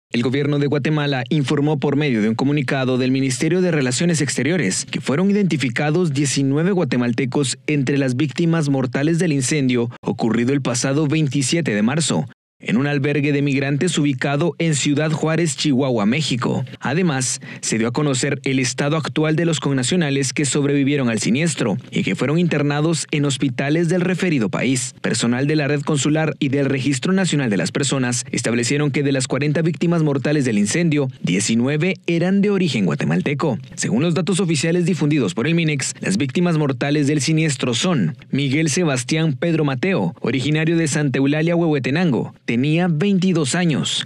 El gobierno de Guatemala informó por medio de un comunicado del Ministerio de Relaciones Exteriores que fueron identificados 19 guatemaltecos entre las víctimas mortales del incendio ocurrido el pasado 27 de marzo. En un albergue de migrantes ubicado en Ciudad Juárez, Chihuahua, México. Además, se dio a conocer el estado actual de los connacionales que sobrevivieron al siniestro y que fueron internados en hospitales del referido país. Personal de la red consular y del Registro Nacional de las Personas establecieron que de las 40 víctimas mortales del incendio, 19 eran de origen guatemalteco. Según los datos oficiales difundidos por el MINEX, las víctimas mortales del siniestro son Miguel Sebastián Pedro Mateo, originario de Santa Eulalia, Huehuetenango, tenía 22 años.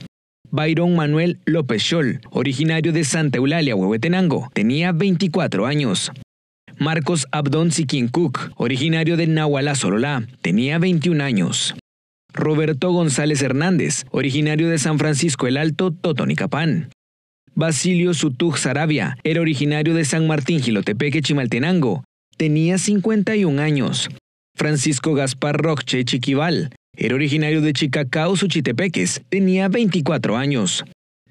Byron Manuel López Scholl, originario de Santa Eulalia, Huehuetenango, tenía 24 años. Marcos Abdón Siquín Cook, originario de Nahualá, Sololá, tenía 21 años. Roberto González Hernández, originario de San Francisco el Alto, Totonicapán. Basilio Sutuj Sarabia, era originario de San Martín Jilotepeque, Chimaltenango, tenía 51 años. Francisco Gaspar Roche Chiquival, era originario de Chicacao, Suchitepeques, tenía 24 años.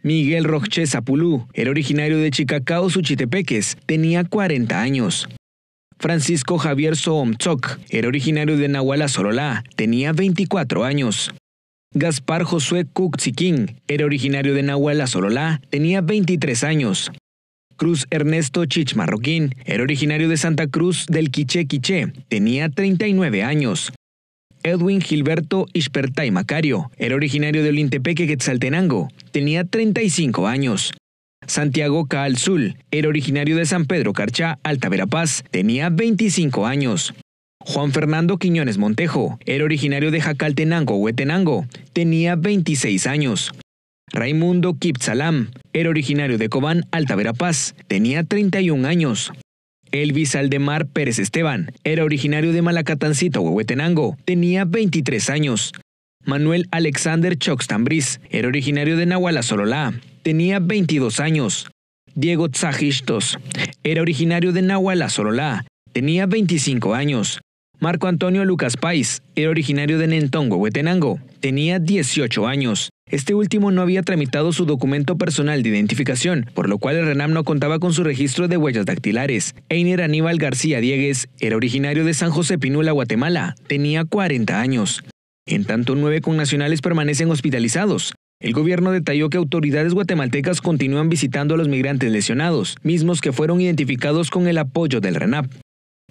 Miguel Roche Zapulú, era originario de Chicacao, Suchitepeques, tenía 40 años. Francisco Javier Soomtzoc, era originario de Nahualá, Sololá, tenía 24 años. Gaspar Josué Cuxiquín, era originario de Nahualá, Sololá, tenía 23 años. Cruz Ernesto Chich Marroquín, era originario de Santa Cruz del Quiché, tenía 39 años. Edwin Gilberto Ixpertay Macario, era originario de Olintepeque, Quetzaltenango, tenía 35 años. Santiago Caalzul, era originario de San Pedro Carchá, Alta Verapaz, tenía 25 años. Juan Fernando Quiñones Montejo, era originario de Jacaltenango, Huehuetenango, tenía 26 años. Raimundo Kipsalam, era originario de Cobán, Alta Verapaz, tenía 31 años. Elvis Aldemar Pérez Esteban, era originario de Malacatancito, Huehuetenango, tenía 23 años. Manuel Alexander Choxtambriz, era originario de Nahualá, Sololá, tenía 22 años. Diego Tzajixtos, era originario de Nahualá, Sololá, tenía 25 años. Marco Antonio Lucas Pais, era originario de Nentón, Huehuetenango, tenía 18 años. Este último no había tramitado su documento personal de identificación, por lo cual el RENAM no contaba con su registro de huellas dactilares. Einer Aníbal García Diegues, era originario de San José Pinula, Guatemala, tenía 40 años. En tanto, 9 connacionales permanecen hospitalizados. El gobierno detalló que autoridades guatemaltecas continúan visitando a los migrantes lesionados, mismos que fueron identificados con el apoyo del RENAP.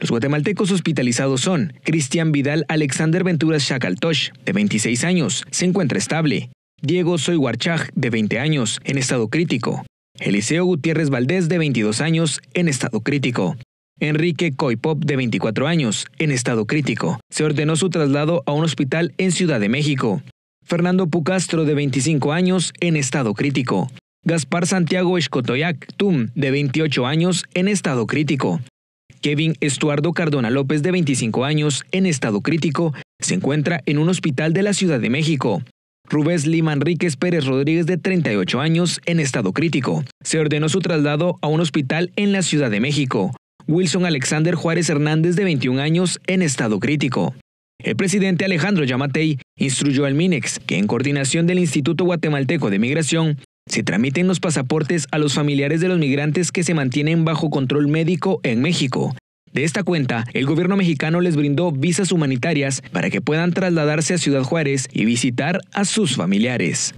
Los guatemaltecos hospitalizados son Cristian Vidal Alexander Venturas Chacaltosh, de 26 años, se encuentra estable. Diego Soyhuarchaj, de 20 años, en estado crítico. Eliseo Gutiérrez Valdés, de 22 años, en estado crítico. Enrique Coipop, de 24 años, en estado crítico. Se ordenó su traslado a un hospital en Ciudad de México. Fernando Pucastro, de 25 años, en estado crítico. Gaspar Santiago Escotoyac Tum, de 28 años, en estado crítico. Kevin Estuardo Cardona López, de 25 años, en estado crítico, se encuentra en un hospital de la Ciudad de México. Rubés Lima Enríquez Pérez Rodríguez, de 38 años, en estado crítico. Se ordenó su traslado a un hospital en la Ciudad de México. Wilson Alexander Juárez Hernández, de 21 años, en estado crítico. El presidente Alejandro Yamatei instruyó al MINEX que, en coordinación del Instituto Guatemalteco de Migración, se tramiten los pasaportes a los familiares de los migrantes que se mantienen bajo control médico en México. De esta cuenta, el gobierno mexicano les brindó visas humanitarias para que puedan trasladarse a Ciudad Juárez y visitar a sus familiares.